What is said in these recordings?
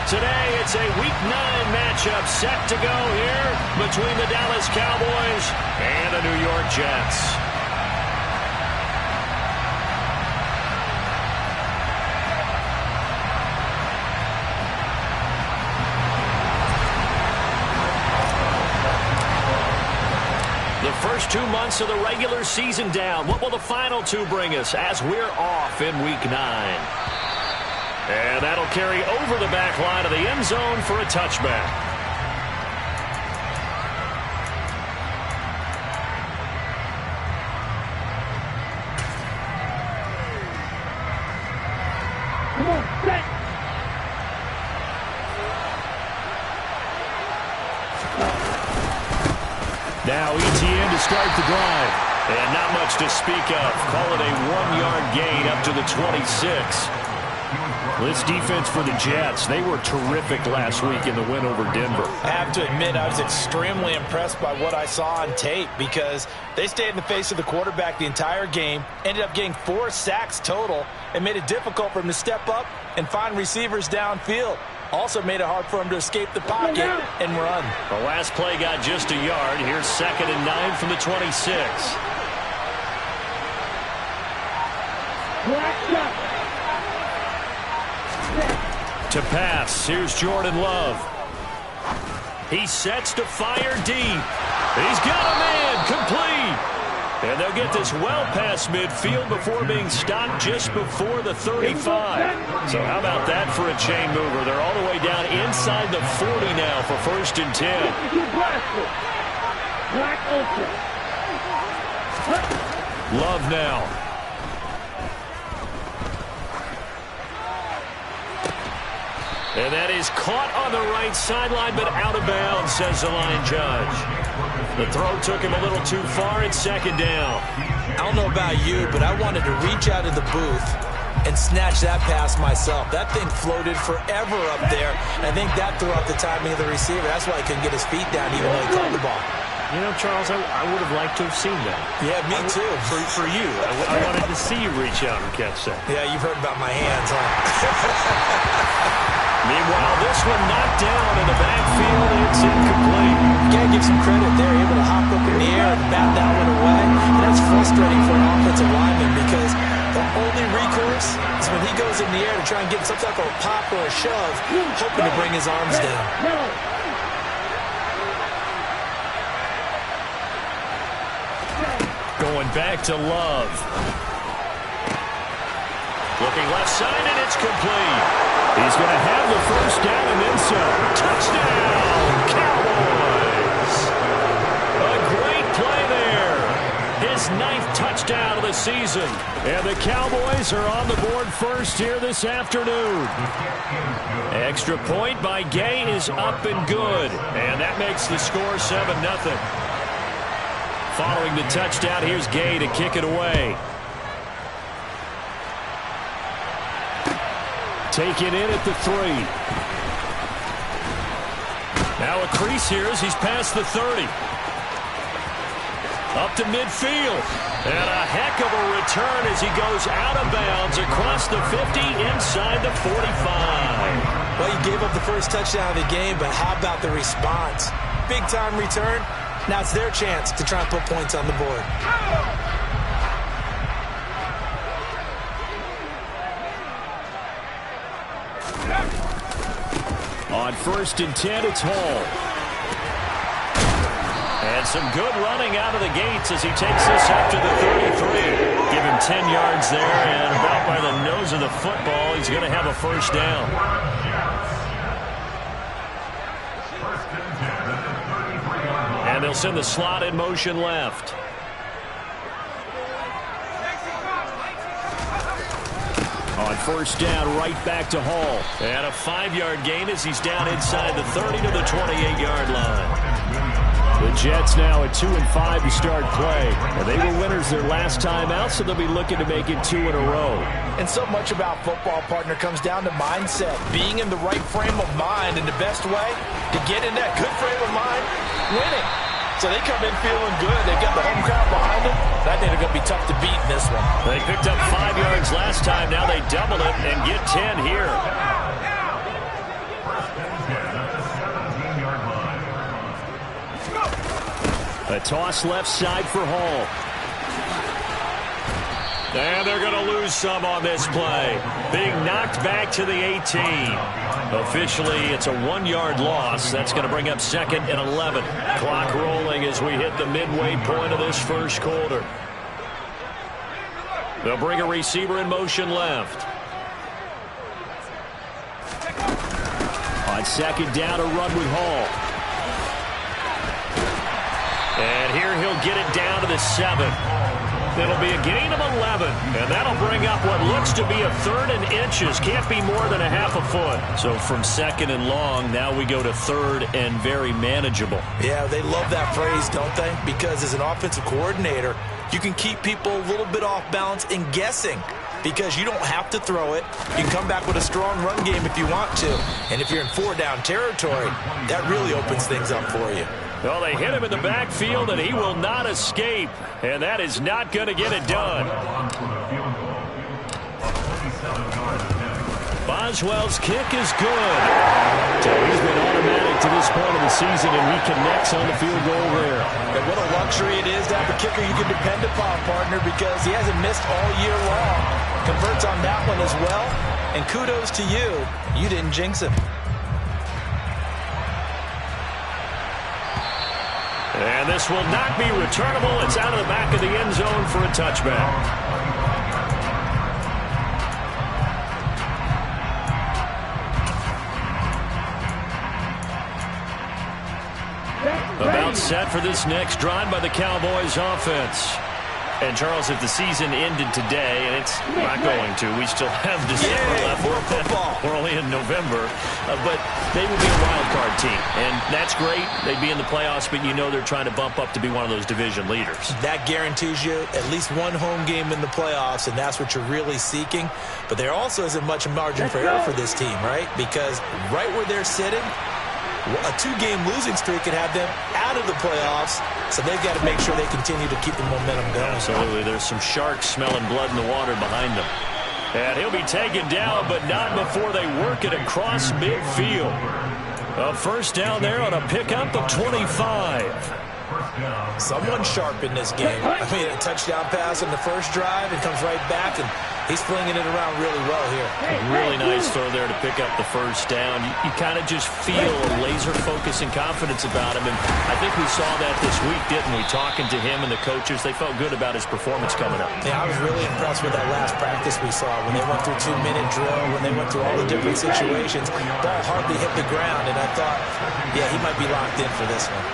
Today, it's a Week 9 matchup set to go here between the Dallas Cowboys and the New York Jets. The first 2 months of the regular season down. What will the final 2 bring us as we're off in Week 9? And that'll carry over the back line of the end zone for a touchback. Come on, set. Now ETN to start the drive. And not much to speak of. Call it a 1-yard gain up to the 26. This defense for the Jets, they were terrific last week in the win over Denver. I have to admit, I was extremely impressed by what I saw on tape because they stayed in the face of the quarterback the entire game, ended up getting 4 sacks total, and made it difficult for him to step up and find receivers downfield. Also made it hard for him to escape the pocket and run. The last play got just a yard. Here's 2nd and 9 from the 26. To pass, here's Jordan Love. He sets to fire deep. He's got a man, complete. And they'll get this well past midfield before being stopped just before the 35. So how about that for a chain mover? They're all the way down inside the 40 now for 1st and 10. Love now. And that is caught on the right sideline, but out of bounds, says the line judge. The throw took him a little too far. It's 2nd down. I don't know about you, but I wanted to reach out of the booth and snatch that pass myself. That thing floated forever up there. I think that threw off the timing of the receiver. That's why he couldn't get his feet down even though he caught the ball. You know, Charles, I would have liked to have seen that. Yeah, me too. For you. I wanted to see you reach out and catch that. Yeah, you've heard about my hands, huh? Meanwhile, this one knocked down in the backfield. It's incomplete. You got to give some credit there. Able to hop up in the air and bat that one away. And that's frustrating for an offensive lineman because the only recourse is when he goes in the air to try and get some type of a pop or a shove, hoping to bring his arms down. Going back to Love. Looking left side, and it's complete. He's going to have the 1st down and then some. Touchdown, Cowboys! A great play there. His 9th touchdown of the season. And the Cowboys are on the board first here this afternoon. Extra point by Gay is up and good. And that makes the score 7-0. Following the touchdown, here's Gay to kick it away. Taken in at the 3. Now a crease here as he's past the 30. Up to midfield. And a heck of a return as he goes out of bounds across the 50 inside the 45. Well, you gave up the first touchdown of the game, but how about the response? Big-time return. Now it's their chance to try and put points on the board. On 1st and 10, it's Hall. And some good running out of the gates as he takes this up to the 33. Give him 10 yards there, and about by the nose of the football, he's going to have a 1st down. And they'll send the slot in motion left. On 1st down, right back to Hall. And a 5-yard gain as he's down inside the 30 to the 28-yard line. The Jets now at 2-5 to start play. And they were winners their last time out, so they'll be looking to make it 2 in a row. And so much about football, partner, comes down to mindset. Being in the right frame of mind, and the best way to get in that good frame of mind, winning. So they come in feeling good. They've got the home crowd behind them. I think they're going to be tough to beat in this one. They picked up 5 yards last time. Now they double it and get 10 here. A toss left side for Hall. And they're going to lose some on this play. Being knocked back to the 18. Officially, it's a 1-yard loss. That's going to bring up 2nd and 11. Clock rolling as we hit the midway point of this first quarter. They'll bring a receiver in motion left. On 2nd down, a run with Hall. And here he'll get it down to the 7. It'll be a gain of 11, and that'll bring up what looks to be a 3rd and inches. Can't be more than a half a foot. So from 2nd and long, now we go to 3rd and very manageable. Yeah, they love that phrase, don't they? Because as an offensive coordinator, you can keep people a little bit off balance and guessing because you don't have to throw it. You can come back with a strong run game if you want to. And if you're in 4-down territory, that really opens things up for you. Well, they hit him in the backfield, and he will not escape. And that is not going to get it done. Boswell's kick is good. So he's been automatic to this point of the season, and he connects on the field goal there. And what a luxury it is to have a kicker you can depend upon, partner, because he hasn't missed all year long. Converts on that one as well. And kudos to you. You didn't jinx him. And this will not be returnable. It's out of the back of the end zone for a touchback. About set for this next drive by the Cowboys offense. And, Charles, if the season ended today, and it's not going to, we still have December left. More football. We're only in November. But they would be a wild card team. And that's great. They'd be in the playoffs, but you know they're trying to bump up to be one of those division leaders. That guarantees you at least one home game in the playoffs, and that's what you're really seeking. But there also isn't much margin for error for this team, right? Because right where they're sitting, a 2-game losing streak could have them out of the playoffs, so they've got to make sure they continue to keep the momentum going. Absolutely. There's some sharks smelling blood in the water behind them. And he'll be taken down, but not before they work it across midfield. A first down there on a pickup of 25. Someone sharp in this game. I mean, a touchdown pass on the first drive and comes right back, and he's flinging it around really well here. Really nice throw there to pick up the first down. You kind of just feel a laser focus and confidence about him, and I think we saw that this week, didn't we? Talking to him and the coaches, they felt good about his performance coming up. Yeah, I was really impressed with that last practice we saw when they went through 2-minute drill, when they went through all the different situations. Ball hardly hit the ground, and I thought, yeah, he might be locked in for this one.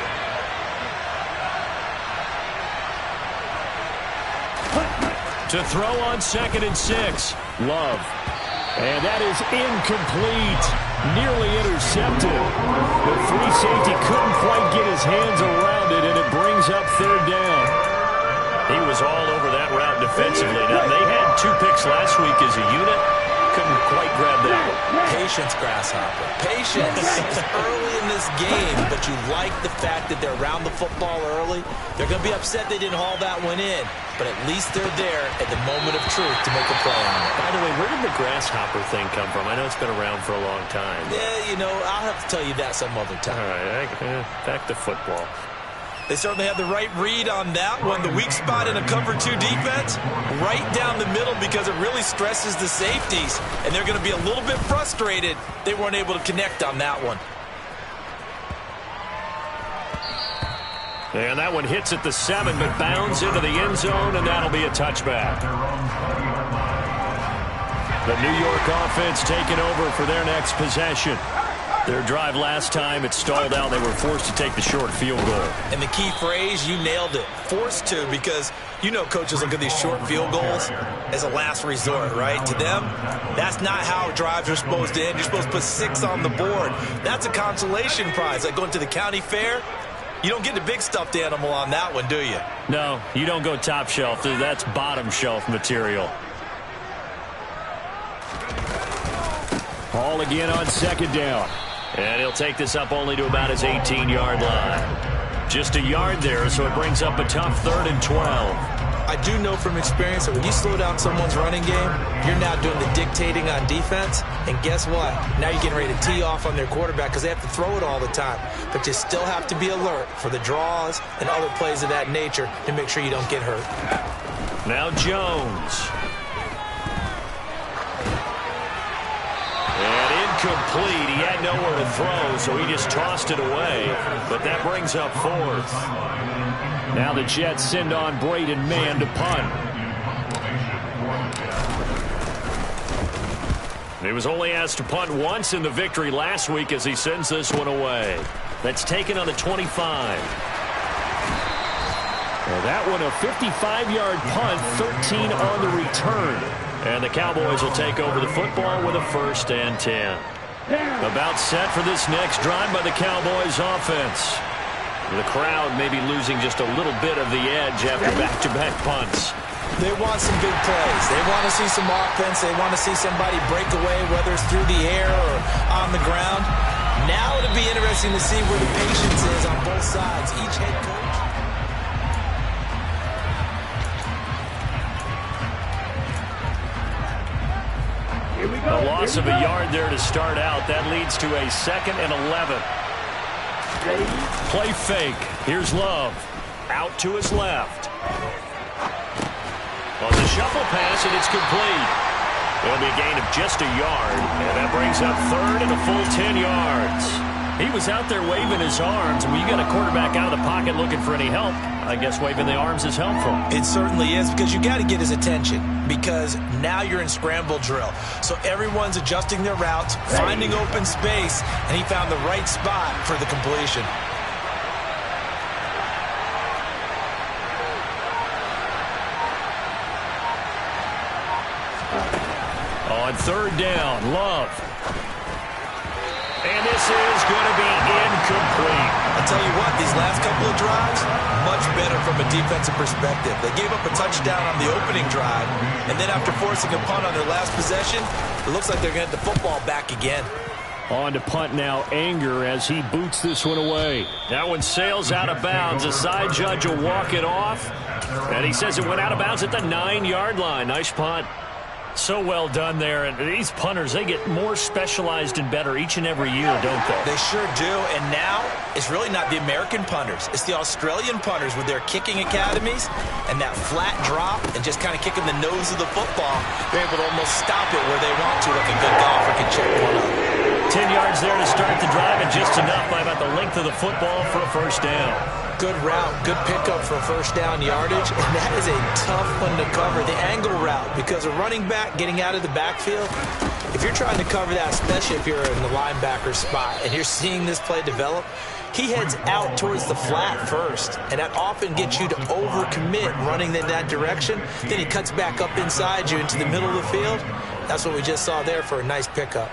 To throw on 2nd and 6. Love. And that is incomplete. Nearly intercepted. The free safety couldn't quite get his hands around it, and it brings up 3rd down. He was all over that route defensively. Now, they had 2 picks last week as a unit. Couldn't quite grab that one. Patience, Grasshopper. Patience early in this game, but you like the fact that they're around the football early. They're going to be upset they didn't haul that one in, but at least they're there at the moment of truth to make a play on it. By the way, where did the grasshopper thing come from? I know it's been around for a long time. Yeah, you know, I'll have to tell you that some other time. All right, back to football. They certainly had the right read on that one. The weak spot in a cover 2 defense, right down the middle because it really stresses the safeties. And they're going to be a little bit frustrated they weren't able to connect on that one. And that one hits at the 7, but bounds into the end zone, and that'll be a touchback. The New York offense taking over for their next possession. Their drive last time, it stalled out. They were forced to take the short field goal. And the key phrase, you nailed it. Forced to, because you know coaches look at these short field goals as a last resort, right? To them, that's not how drives are supposed to end. You're supposed to put 6 on the board. That's a consolation prize. Like going to the county fair, you don't get the big stuffed animal on that one, do you? No, you don't go top shelf. That's bottom shelf material. Hall again on 2nd down. And he'll take this up only to about his 18-yard line. Just a yard there, so it brings up a tough 3rd and 12. I do know from experience that when you slow down someone's running game, you're now doing the dictating on defense. And guess what? Now you're getting ready to tee off on their quarterback because they have to throw it all the time. But you still have to be alert for the draws and other plays of that nature to make sure you don't get hurt. Now Jones. And incomplete. He had nowhere to throw, so he just tossed it away. But that brings up fourth. Now the Jets send on Braden Mann to punt. He was only asked to punt once in the victory last week as he sends this one away. That's taken on the 25. Well, that one a 55-yard punt, 13 on the return. And the Cowboys will take over the football with a 1st and 10. About set for this next drive by the Cowboys offense. The crowd may be losing just a little bit of the edge after back-to-back punts. They want some big plays. They want to see some offense. They want to see somebody break away, whether it's through the air or on the ground. Now it'll be interesting to see where the patience is on both sides. Each head coach. A loss of a yard there to start out. That leads to a 2nd and 11. Play fake. Here's Love. Out to his left. On the shuffle pass, and it's complete. It'll be a gain of just a yard, and that brings up 3rd and a full 10 yards. He was out there waving his arms, and when you got a quarterback out of the pocket looking for any help, I guess waving the arms is helpful. It certainly is, because you got to get his attention, because now you're in scramble drill. So everyone's adjusting their routes, finding open space, and he found the right spot for the completion. On 3rd down, Love. And this is going to be incomplete. I'll tell you what, these last couple of drives, much better from a defensive perspective. They gave up a touchdown on the opening drive, and then after forcing a punt on their last possession, it looks like they're going to get the football back again. On to punt now, Anger, as he boots this one away. That one sails out of bounds. The side judge will walk it off, and he says it went out of bounds at the 9-yard line. Nice punt. So well done there. And these punters, they get more specialized and better each and every year, don't they? They sure do. And now it's really not the American punters. It's the Australian punters with their kicking academies and that flat drop and just kind of kicking the nose of the football. They're able to almost stop it where they want to, like a good golfer can check one up. 10 yards there to start the drive, and just enough by about the length of the football for a 1st down. Good route, good pickup for 1st down yardage, and that is a tough one to cover, the angle route, because a running back getting out of the backfield, if you're trying to cover that, especially if you're in the linebacker spot and you're seeing this play develop, he heads out towards the flat first, and that often gets you to overcommit running in that direction. Then he cuts back up inside you into the middle of the field. That's what we just saw there for a nice pickup.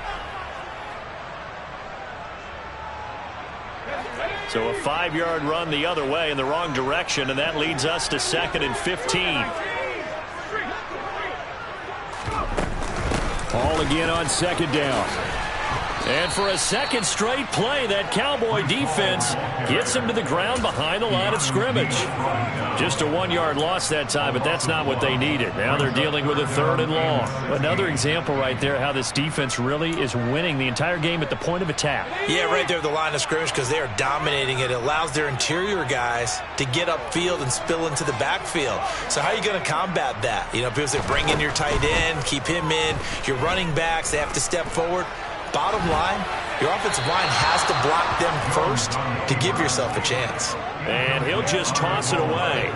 So a 5-yard run the other way in the wrong direction, and that leads us to 2nd and 15. Ball again on 2nd down. And for a 2nd straight play, that Cowboy defense gets him to the ground behind the line of scrimmage. Just a 1-yard loss that time, but that's not what they needed. Now they're dealing with a 3rd and long. Another example right there how this defense really is winning the entire game at the point of attack. Yeah, right there at the line of scrimmage, because they are dominating it. It allows their interior guys to get upfield and spill into the backfield. So how are you going to combat that? You know, people say bring in your tight end, keep him in. Your running backs, they have to step forward. Bottom line, your offensive line has to block them first to give yourself a chance. And he'll just toss it away.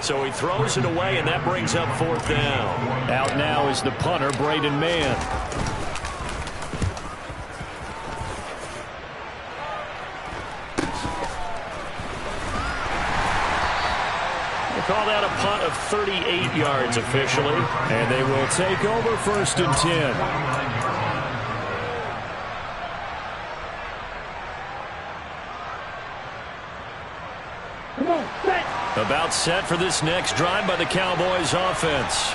So he throws it away, and that brings up 4th down. Out now is the punter, Braden Mann. They call that a punt of 38 yards officially. And they will take over 1st and 10. About set for this next drive by the Cowboys offense.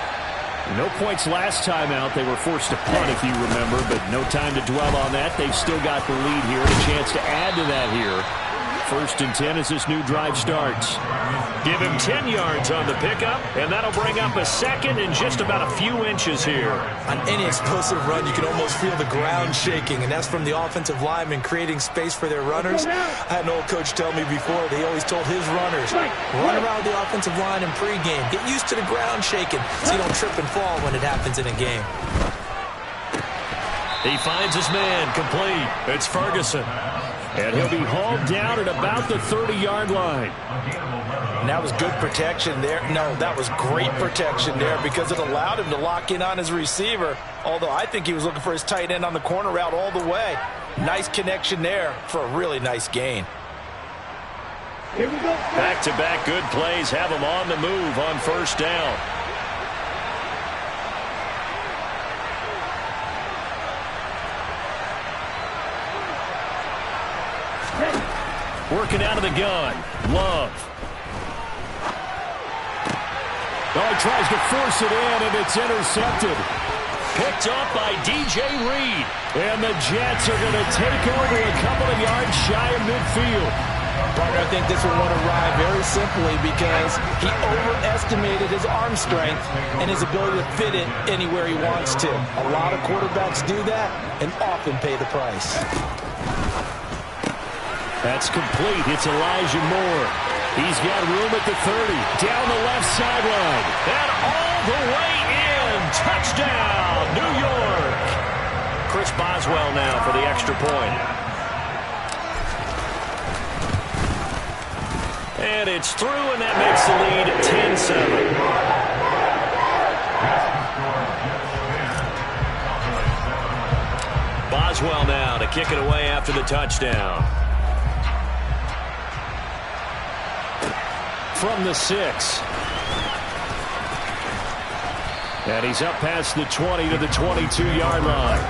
No points last time out. They were forced to punt, if you remember, but no time to dwell on that. They've still got the lead here and a chance to add to that here. 1st and 10 as this new drive starts. Give him 10 yards on the pickup, and that'll bring up a second and just about a few inches here. On any explosive run, you can almost feel the ground shaking, and that's from the offensive linemen creating space for their runners. I had an old coach tell me before, they always told his runners, run around the offensive line in pregame. Get used to the ground shaking so you don't trip and fall when it happens in a game. He finds his man complete. It's Ferguson. And he'll be hauled down at about the 30-yard line. And that was good protection there. No, that was great protection there because it allowed him to lock in on his receiver. Although I think he was looking for his tight end on the corner route all the way. Nice connection there for a really nice gain. Here we go. Back-to-back good plays have him on the move on 1st down. Working out of the gun. Love. Oh, he tries to force it in, and it's intercepted. Picked up by DJ Reed. And the Jets are going to take over a couple of yards shy of midfield. Partner, I think this will want to ride very simply because he overestimated his arm strength and his ability to fit it anywhere he wants to. A lot of quarterbacks do that and often pay the price. That's complete. It's Elijah Moore. He's got room at the 30. Down the left sideline. And all the way in. Touchdown, New York. Chris Boswell now for the extra point. And it's through, and that makes the lead 10-7. Boswell now to kick it away after the touchdown. From the 6. And he's up past the 20 to the 22-yard line.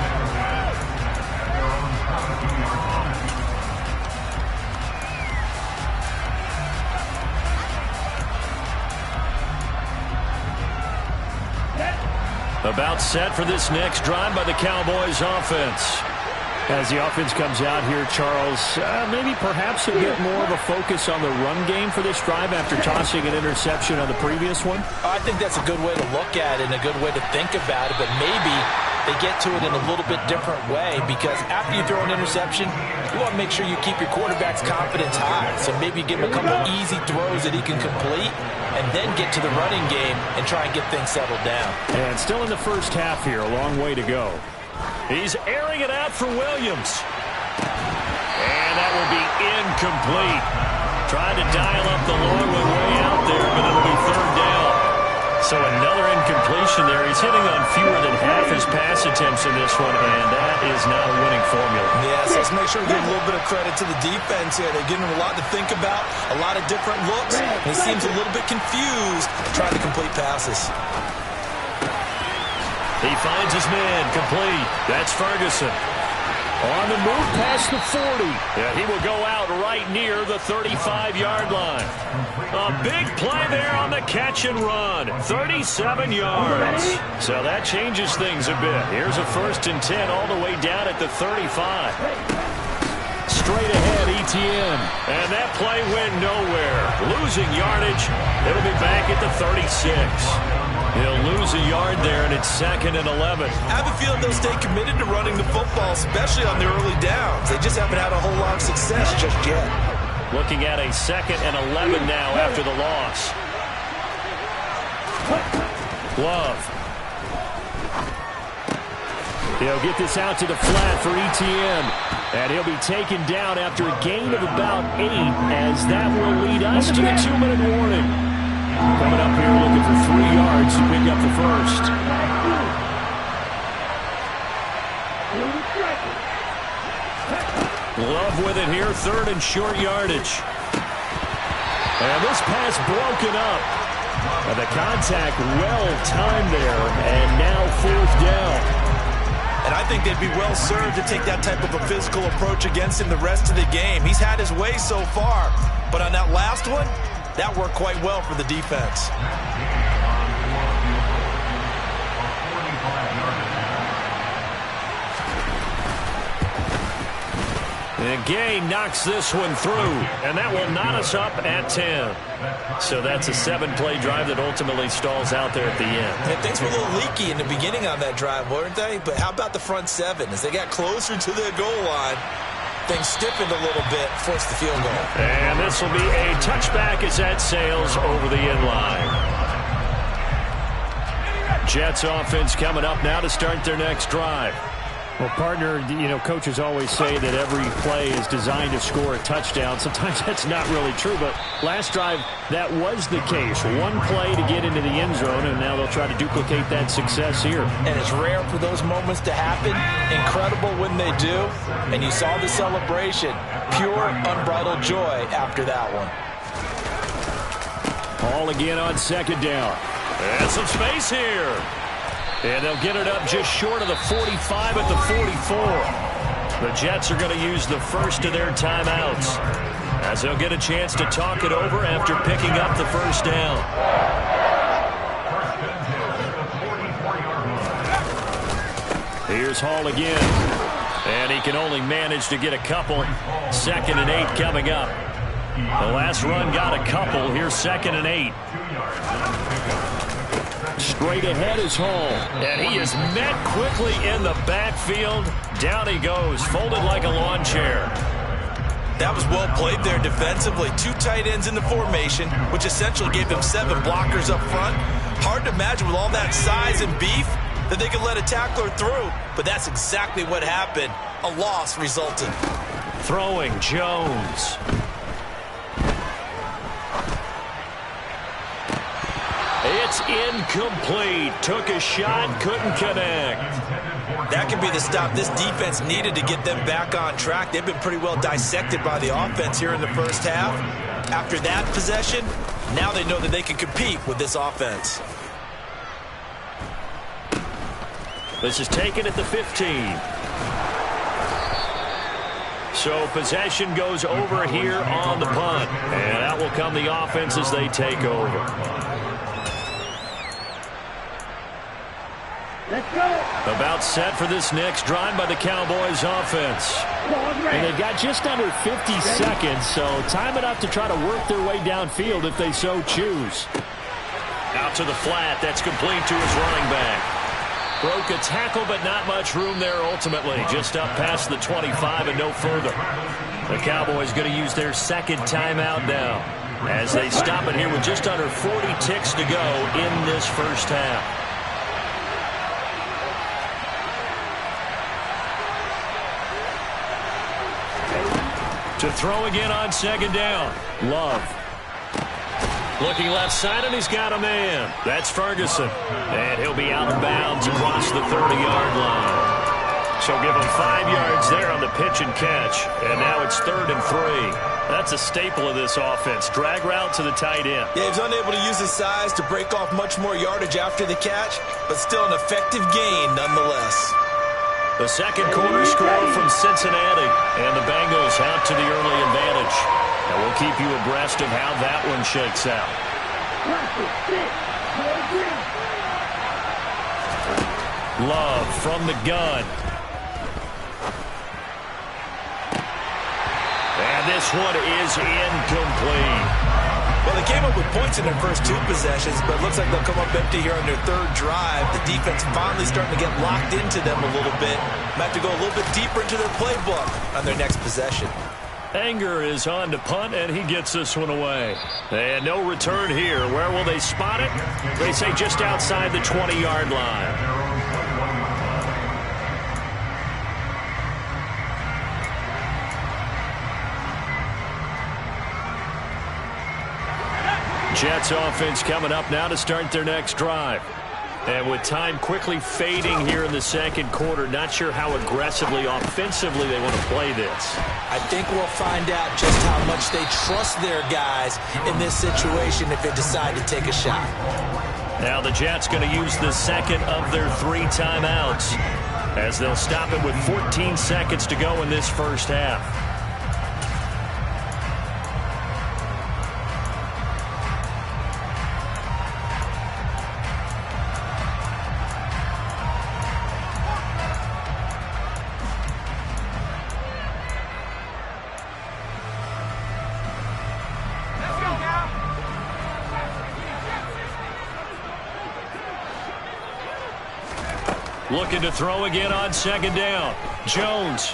About set for this next drive by the Cowboys offense. As the offense comes out here, Charles, maybe perhaps a bit more of a focus on the run game for this drive after tossing an interception on the previous one? I think that's a good way to look at it and a good way to think about it, but maybe they get to it in a little bit different way because after you throw an interception, you want to make sure you keep your quarterback's confidence high. So maybe give him a couple easy throws that he can complete and then get to the running game and try and get things settled down. And still in the first half here, a long way to go. He's airing it out for Williams. And that will be incomplete. Tried to dial up the long one way out there, but it'll be 3rd down. So another incompletion there. He's hitting on fewer than half his pass attempts in this one, and that is not a winning formula. Yes, let's make sure we give a little bit of credit to the defense here. They're giving him a lot to think about, a lot of different looks. And he seems a little bit confused trying to complete passes. He finds his man complete. That's Ferguson. On the move past the 40. Yeah, he will go out right near the 35-yard line. A big play there on the catch and run. 37 yards. So that changes things a bit. Here's a 1st and 10 all the way down at the 35. Straight ahead, ETN. And that play went nowhere. Losing yardage. It'll be back at the 36. He'll lose a yard there, and it's 2nd and 11. I have a feeling they'll stay committed to running the football, especially on the early downs. They just haven't had a whole lot of success just yet. Looking at a 2nd and 11 now after the loss. Love. He'll get this out to the flat for ETN. And he'll be taken down after a gain of about 8, as that will lead us to the 2-minute warning. Coming up here looking for 3 yards to pick up the first. Love with it here, 3rd and short yardage. And this pass broken up. And the contact well timed there, and now 4th down. And I think they'd be well served to take that type of a physical approach against him the rest of the game. He's had his way so far, but on that last one, that worked quite well for the defense. And Gay knocks this one through, and that will knot us up at 10. So that's a 7-play drive that ultimately stalls out there at the end. And things were a little leaky in the beginning on that drive, weren't they? But how about the front 7? As they got closer to the goal line, things stiffened a little bit, forced the field goal. And this will be a touchback as that sails over the end line. Jets offense coming up now to start their next drive. Well, partner, coaches always say that every play is designed to score a touchdown. Sometimes that's not really true, but last drive, that was the case. One play to get into the end zone, and now they'll try to duplicate that success here. And it's rare for those moments to happen. Incredible when they do. And you saw the celebration. Pure, unbridled joy after that one. Hall again on second down. And some space here. And they'll get it up just short of the 45 at the 44. The Jets are going to use the first of their timeouts as they'll get a chance to talk it over after picking up the first down. Here's Hall again. And he can only manage to get a couple. 2nd and 8 coming up. The last run got a couple. Here's 2nd and 8. Straight ahead is Hall, and he is met quickly in the backfield. Down he goes, folded like a lawn chair. That was well played there defensively. 2 tight ends in the formation, which essentially gave them 7 blockers up front. Hard to imagine with all that size and beef that they could let a tackler through, but that's exactly what happened. A loss resulted. Throwing Jones. It's incomplete. Took a shot, couldn't connect. That could be the stop this defense needed to get them back on track. They've been pretty well dissected by the offense here in the first half. After that possession, now they know that they can compete with this offense. This is taken at the 15. So possession goes over here on the punt. And out will come the offense as they take over. Let's go. About set for this next drive by the Cowboys offense. And they've got just under 50 seconds, so time enough to try to work their way downfield if they so choose. Out to the flat. That's complete to his running back. Broke a tackle, but not much room there ultimately. Just up past the 25 and no further. The Cowboys going to use their 2nd timeout now as they stop it here with just under 40 ticks to go in this first half. To throw again on 2nd down. Love. Looking left side, and he's got a man. That's Ferguson. And he'll be out of bounds across the 30-yard line. So give him 5 yards there on the pitch and catch. And now it's 3rd and 3. That's a staple of this offense. Drag route to the tight end. Yeah, he was unable to use his size to break off much more yardage after the catch, but still an effective gain nonetheless. The second quarter score from Cincinnati, and the Bengals out to the early advantage. And we'll keep you abreast of how that one shakes out. Love from the gun. And this one is incomplete. Well, they came up with points in their first 2 possessions, but it looks like they'll come up empty here on their 3rd drive. The defense finally starting to get locked into them a little bit. Might have to go a little bit deeper into their playbook on their next possession. Anger is on to punt, and he gets this one away. And no return here. Where will they spot it? They say just outside the 20-yard line. Jets offense coming up now to start their next drive. And with time quickly fading here in the second quarter, not sure how aggressively, offensively they want to play this. I think we'll find out just how much they trust their guys in this situation if they decide to take a shot. Now the Jets going to use the 2nd of their 3 timeouts as they'll stop it with 14 seconds to go in this first half. Looking to throw again on second down. Jones.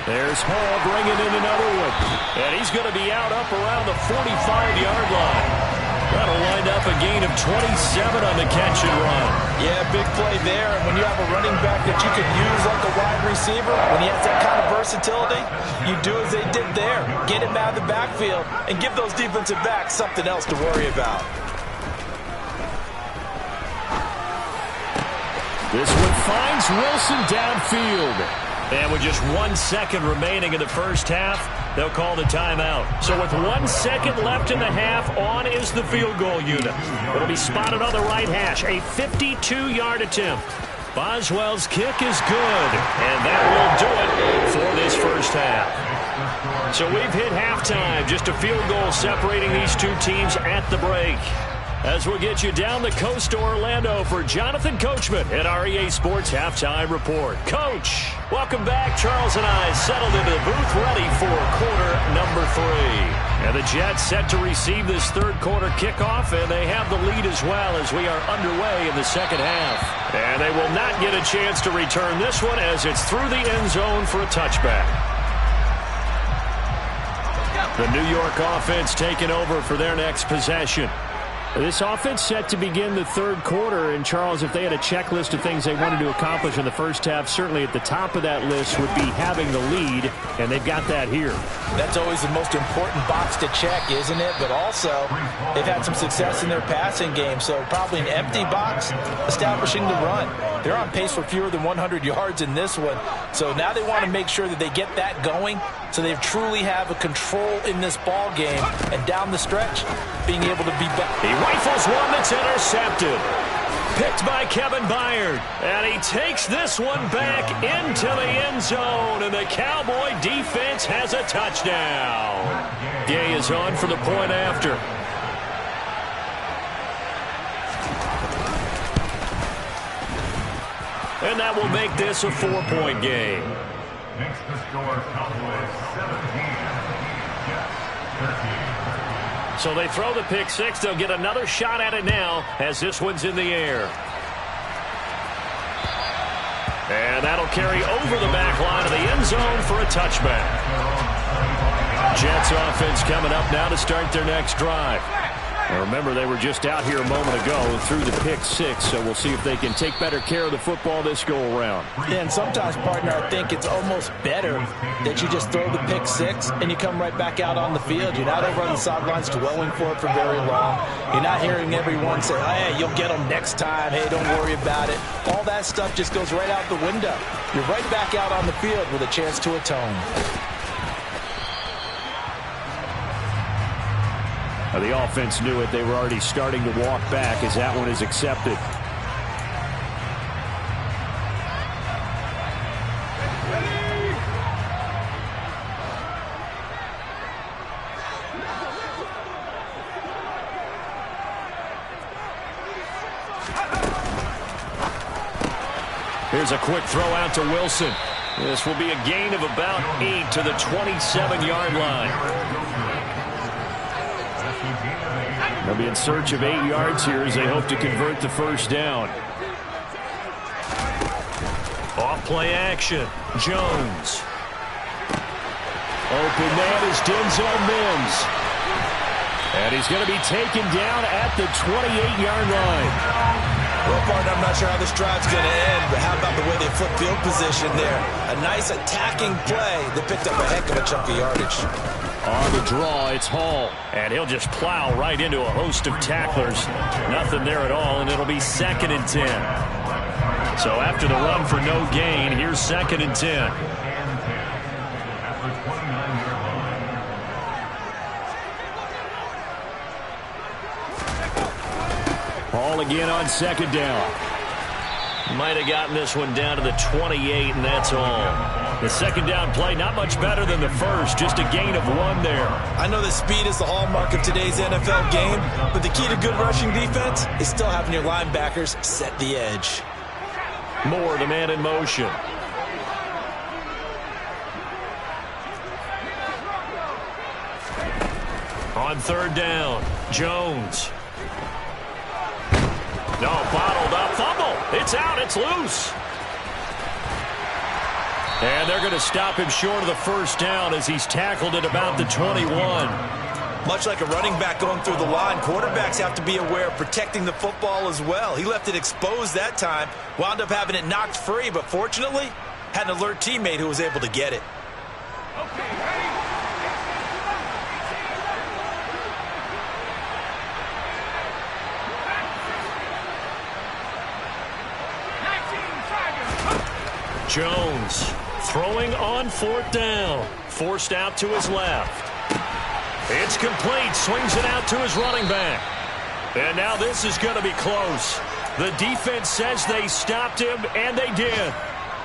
There's Hall bringing in another one. And he's going to be out up around the 45-yard line. That'll wind up a gain of 27 on the catch and run. Yeah, big play there. And when you have a running back that you can use like a wide receiver, when he has that kind of versatility, you do as they did there. Get him out of the backfield and give those defensive backs something else to worry about. This one finds Wilson downfield. And with just 1 second remaining in the first half, they'll call the timeout. So with 1 second left in the half, on is the field goal unit. It'll be spotted on the right hash. A 52-yard attempt. Boswell's kick is good. And that will do it for this first half. So we've hit halftime. Just a field goal separating these two teams at the break. As we'll get you down the coast to Orlando for Jonathan Coachman at REA Sports Halftime Report. Coach, welcome back. Charles and I settled into the booth ready for quarter number 3. And the Jets set to receive this third quarter kickoff, and they have the lead as well as we are underway in the second half. And they will not get a chance to return this one as it's through the end zone for a touchback. The New York offense taking over for their next possession. This offense set to begin the third quarter, and Charles, if they had a checklist of things they wanted to accomplish in the first half, certainly at the top of that list would be having the lead, and they've got that here. That's always the most important box to check, isn't it? But also, they've had some success in their passing game, so probably an empty box establishing the run. They're on pace for fewer than 100 yards in this one, so now they want to make sure that they get that going so they truly have a control in this ball game, and down the stretch, being able to be back. He rifles one that's intercepted. Picked by Kevin Byard. And he takes this one back into the end zone. And the Cowboy defense has a touchdown. Gay is on for the point after. And that will make this a 4-point game. Next to score, Cowboys 17. Jets 13. So they throw the pick six. They'll get another shot at it now as this one's in the air. And that'll carry over the back line of the end zone for a touchback. Jets offense coming up now to start their next drive. Now remember, they were just out here a moment ago through the pick six, so we'll see if they can take better care of the football this go-around. Yeah, and sometimes, partner, I think it's almost better that you just throw the pick six and you come right back out on the field. You're not over on the sidelines dwelling for it for very long. You're not hearing everyone say, hey, you'll get them next time. Hey, don't worry about it. All that stuff just goes right out the window. You're right back out on the field with a chance to atone. The offense knew it. They were already starting to walk back as that one is accepted. Here's a quick throw out to Wilson. This will be a gain of about 8 to the 27-yard line. They'll be in search of 8 yards here as they hope to convert the first down. Off play action. Jones. Open man is Denzel Mims. And he's going to be taken down at the 28-yard line. Well, partner, I'm not sure how this drive's going to end, but how about the way they flip field position there? A nice attacking play that picked up a heck of a chunk of yardage. On the draw, it's Hall. And he'll just plow right into a host of tacklers. Nothing there at all, and it'll be 2nd and 10. So after the run for no gain, here's 2nd and 10. Hall again on 2nd down. Might have gotten this one down to the 28, and that's all. The 2nd down play, not much better than the first, just a gain of 1 there. I know that speed is the hallmark of today's NFL game, but the key to good rushing defense is still having your linebackers set the edge. Moore, the man in motion. On 3rd down, Jones. No, bottled up, fumble. It's It's out. It's loose. And they're going to stop him short of the first down as he's tackled at about the 21. Much like a running back going through the line, quarterbacks have to be aware of protecting the football as well. He left it exposed that time, wound up having it knocked free, but fortunately, had an alert teammate who was able to get it. Jones throwing on fourth down. Forced out to his left. It's complete. Swings it out to his running back. And now this is going to be close. The defense says they stopped him, and they did.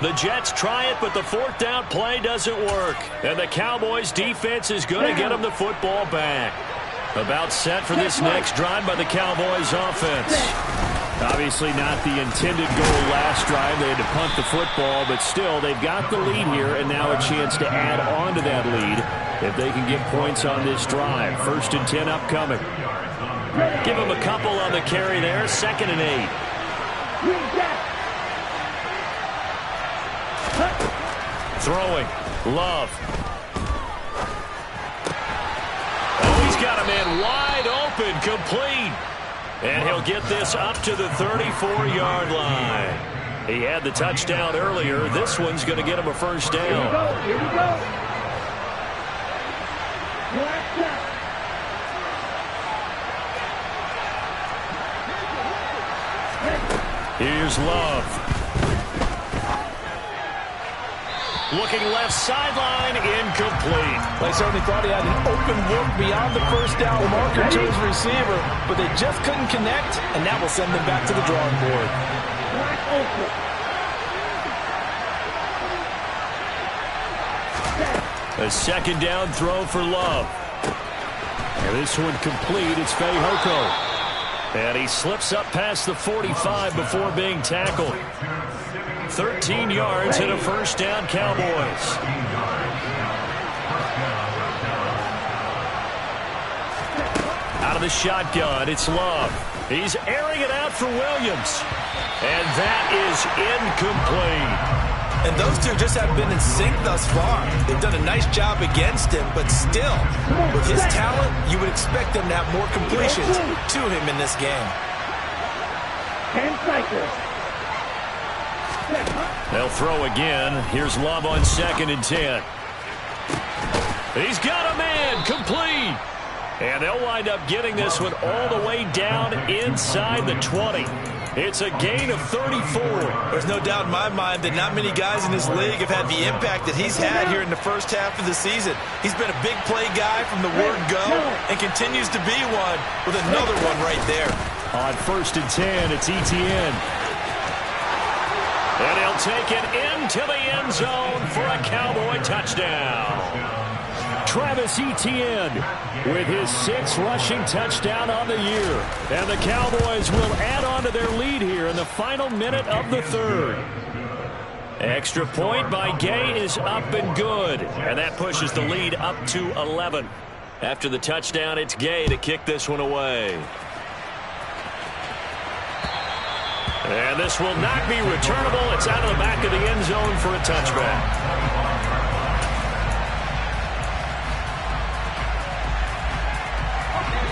The Jets try it, but the fourth down play doesn't work. And the Cowboys defense is going to get him the football back. About set for this next drive by the Cowboys offense. Obviously not the intended goal last drive. They had to punt the football, but still, they've got the lead here, and now a chance to add on to that lead if they can get points on this drive. 1st and 10 upcoming. Give them a couple on the carry there. 2nd and 8. Throwing. Love. Oh, he's got a man wide open. Complete. And he'll get this up to the 34-yard line. He had the touchdown earlier. This one's going to get him a first down. Here we go. Here's Love. Looking left sideline, incomplete. They certainly thought he had an open look beyond the first down marker to his receiver, but they just couldn't connect, and that will send them back to the drawing board. A 2nd down throw for Love. And this one complete. It's Fehoko. And he slips up past the 45 before being tackled. 13 yards and a first down, Cowboys. Out of the shotgun, it's Love. He's airing it out for Williams. And that is incomplete. And those two just have been in sync thus far. They've done a nice job against him, but still, with his talent, you would expect them to have more completions to him in this game. 10 seconds. They'll throw again. Here's Love on 2nd and 10. He's got a man. Complete. And they'll wind up getting this one all the way down inside the 20. It's a gain of 34. There's no doubt in my mind that not many guys in this league have had the impact that he's had here in the first half of the season. He's been a big play guy from the word go and continues to be one with another one right there. On 1st and 10, it's Etienne. And he'll take it into the end zone for a Cowboy touchdown. Travis Etienne with his 6th rushing touchdown on the year. And the Cowboys will add on to their lead here in the final minute of the 3rd. Extra point by Gay is up and good. And that pushes the lead up to 11. After the touchdown, it's Gay to kick this one away. And this will not be returnable. It's out of the back of the end zone for a touchback.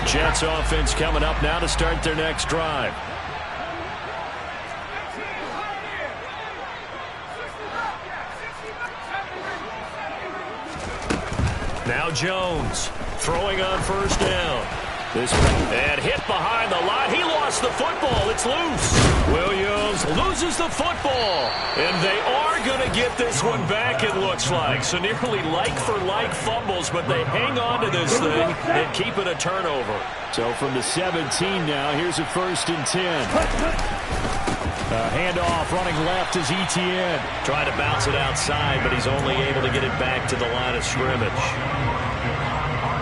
Jets offense coming up now to start their next drive. Now Jones throwing on 1st down. And hit behind the line. He lost the football. It's loose. Williams loses the football. And they are going to get this one back, it looks like. So nearly like-for-like fumbles, but they hang on to this thing and keep it a turnover. So from the 17 now, here's a 1st and 10. Handoff running left is Etienne. Trying to bounce it outside, but he's only able to get it back to the line of scrimmage.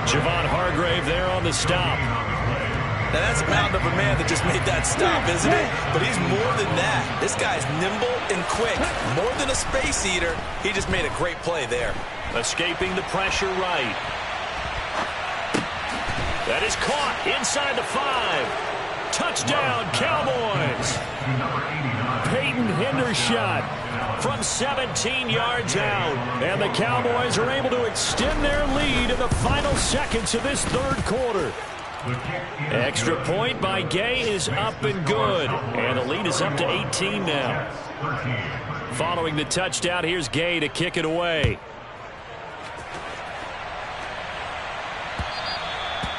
Javon Hargrave there on the stop. Now that's a mountain of a man that just made that stop, isn't it? But he's more than that. This guy's nimble and quick. More than a space eater, he just made a great play there. Escaping the pressure right. That is caught inside the 5. Touchdown, Cowboys. Peyton Hendershot from 17 yards out. And the Cowboys are able to extend their lead in the final seconds of this third quarter. Extra point by Gay is up and good. And the lead is up to 18 now. Following the touchdown, here's Gay to kick it away.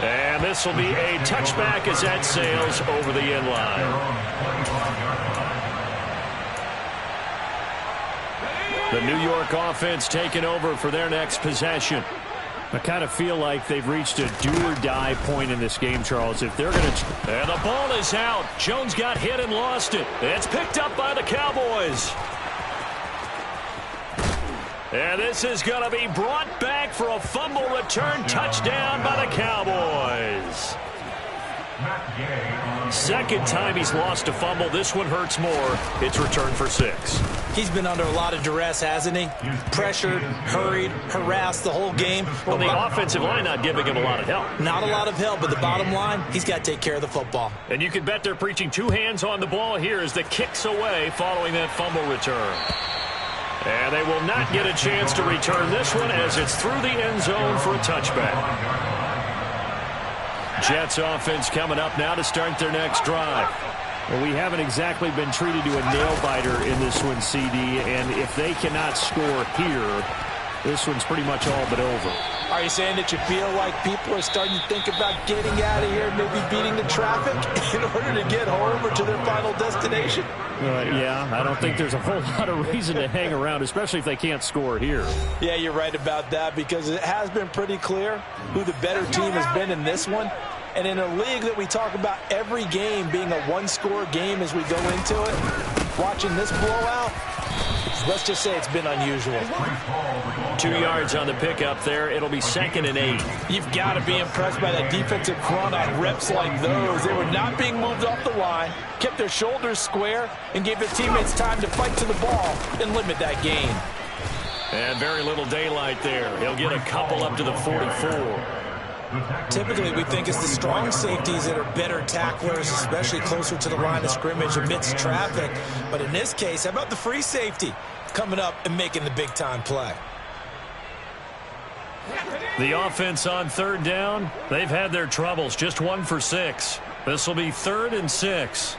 And this will be a touchback as that sails over the end line. The New York offense taking over for their next possession. I kind of feel like they've reached a do-or-die point in this game, Charles. If they're going to... And the ball is out. Jones got hit and lost it. It's picked up by the Cowboys. And this is going to be brought back for a fumble return touchdown by the Cowboys. Second time he's lost a fumble. This one hurts more. It's returned for 6. He's been under a lot of duress, hasn't he? Pressured, hurried, harassed the whole game. Well, the offensive line not giving him a lot of help. Not a lot of help, but the bottom line, he's got to take care of the football. And you can bet they're preaching 2 hands on the ball here as the kick's away following that fumble return. And they will not get a chance to return this one as it's through the end zone for a touchback. Jets offense coming up now to start their next drive. Well, we haven't exactly been treated to a nail-biter in this one, CD, and if they cannot score here, this one's pretty much all but over. Are you saying that you feel like people are starting to think about getting out of here, maybe beating the traffic in order to get home or to their final destination? Yeah, I don't think there's a whole lot of reason to hang around, especially if they can't score here. Yeah, you're right about that because it has been pretty clear who the better team has been in this one. And in a league that we talk about every game being a one-score game as we go into it, watching this blowout, let's just say it's been unusual. 2 yards on the pickup there. It'll be 2nd and 8. You've got to be impressed by that defensive front on reps like those. They were not being moved off the line, kept their shoulders square, and gave their teammates time to fight to the ball and limit that gain. And very little daylight there. He'll get a couple up to the 44. Typically, we think it's the strong safeties that are better tacklers, especially closer to the line of scrimmage amidst traffic. But in this case, how about the free safety coming up and making the big-time play? The offense on 3rd down, they've had their troubles. Just 1 for 6. This will be 3rd and 6.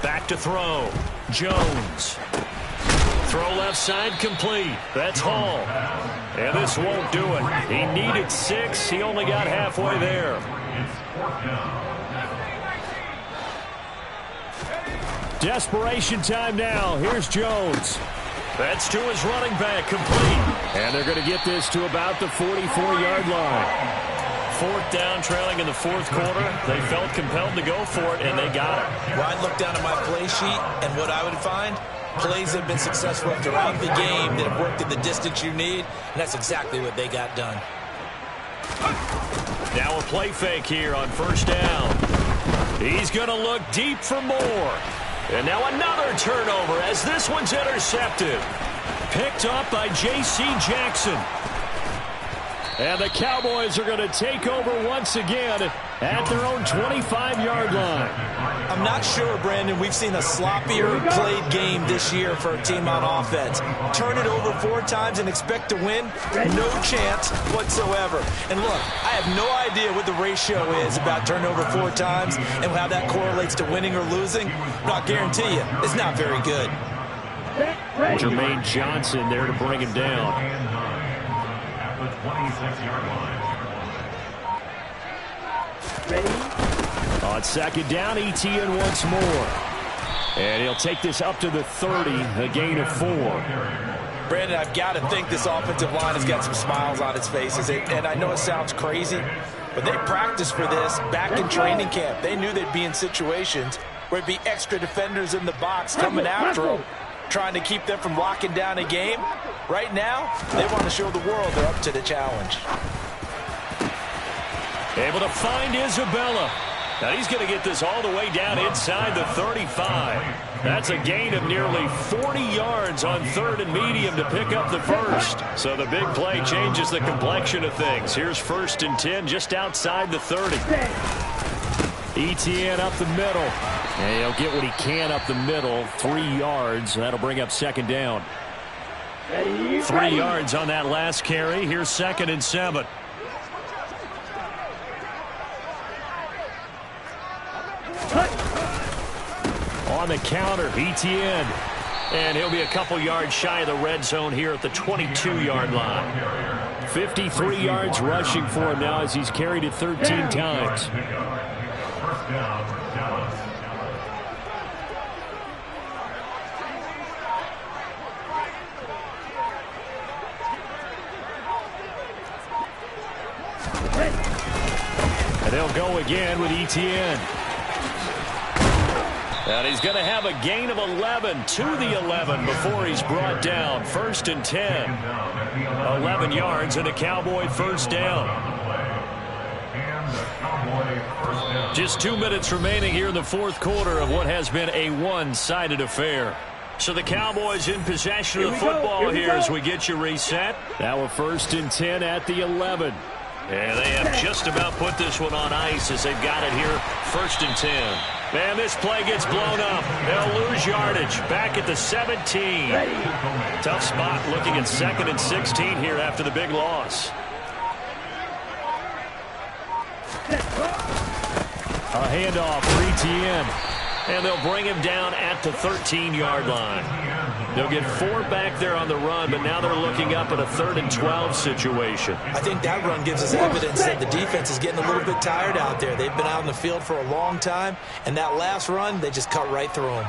Back to throw. Jones. Throw left side complete. That's Hall. And this won't do it. He needed 6. He only got halfway there. Desperation time now. Here's Jones. That's to his running back, complete. And they're going to get this to about the 44-yard line. 4th down, trailing in the 4th quarter. They felt compelled to go for it, and they got it. Well, I'd look down at my play sheet, and what I would find, plays have been successful throughout the game that have worked in the distance you need, and that's exactly what they got done. Now a play fake here on 1st down. He's going to look deep for more. And now another turnover as this one's intercepted. Picked up by J.C. Jackson. And the Cowboys are going to take over once again at their own 25-yard line. I'm not sure, Brandon, we've seen a sloppier played game this year for a team on offense. Turn it over 4 times and expect to win? No chance whatsoever. And look, I have no idea what the ratio is about turnover 4 times and how that correlates to winning or losing. But I'll guarantee you, it's not very good. Jermaine Johnson there to bring him down. 26-yard line. On 2nd down, ETN once more. And he'll take this up to the 30, a gain of 4. Brandon, I've got to think this offensive line has got some smiles on its faces. And I know it sounds crazy, but they practiced for this back in training camp. They knew they'd be in situations where it'd be extra defenders in the box coming after them, trying to keep them from locking down a game. Right now, they want to show the world they're up to the challenge. Able to find Isabella. Now he's going to get this all the way down inside the 35. That's a gain of nearly 40 yards on 3rd and medium to pick up the first. So the big play changes the complexion of things. Here's 1st and 10 just outside the 30. Etienne up the middle. And he'll get what he can up the middle. 3 yards. That'll bring up 2nd down. 3 yards on that last carry. Here's 2nd and 7. On the counter, Etienne. And he'll be a couple yards shy of the red zone here at the 22-yard line. 53 yards rushing for him now as he's carried it 13 times. And they'll go again with Etienne. And he's going to have a gain of 11 to the 11 before he's brought down. 1st and 10. 11 yards and a Cowboy 1st down. Just 2 minutes remaining here in the 4th quarter of what has been a one-sided affair. So the Cowboys in possession of the football here as we get you reset. Now a 1st and 10 at the 11. And they have just about put this one on ice as they've got it here. 1st and 10. Man, this play gets blown up. They'll lose yardage. Back at the 17. Tough spot looking at 2nd and 16 here after the big loss. A handoff for Etienne. And they'll bring him down at the 13-yard line. They'll get 4 back there on the run, but now they're looking up at a 3rd and 12 situation. I think that run gives us evidence that the defense is getting a little bit tired out there. They've been out on the field for a long time, and that last run, they just cut right through them.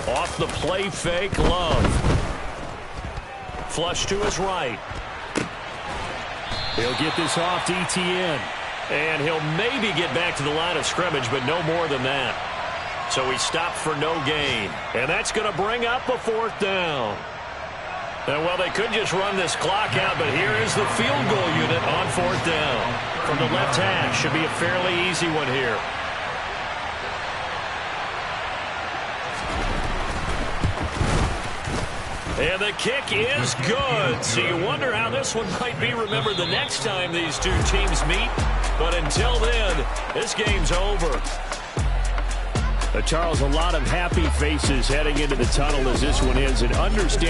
Off the play fake, Love. Flush to his right. He'll get this off to Etienne. And he'll maybe get back to the line of scrimmage, but no more than that. So he stopped for no gain. And that's going to bring up a 4th down. And, well, they could just run this clock out, but here is the field goal unit on 4th down. From the left hash, should be a fairly easy one here. And the kick is good. So you wonder how this one might be remembered the next time these two teams meet. But until then, this game's over. Charles, a lot of happy faces heading into the tunnel as this one ends. And understand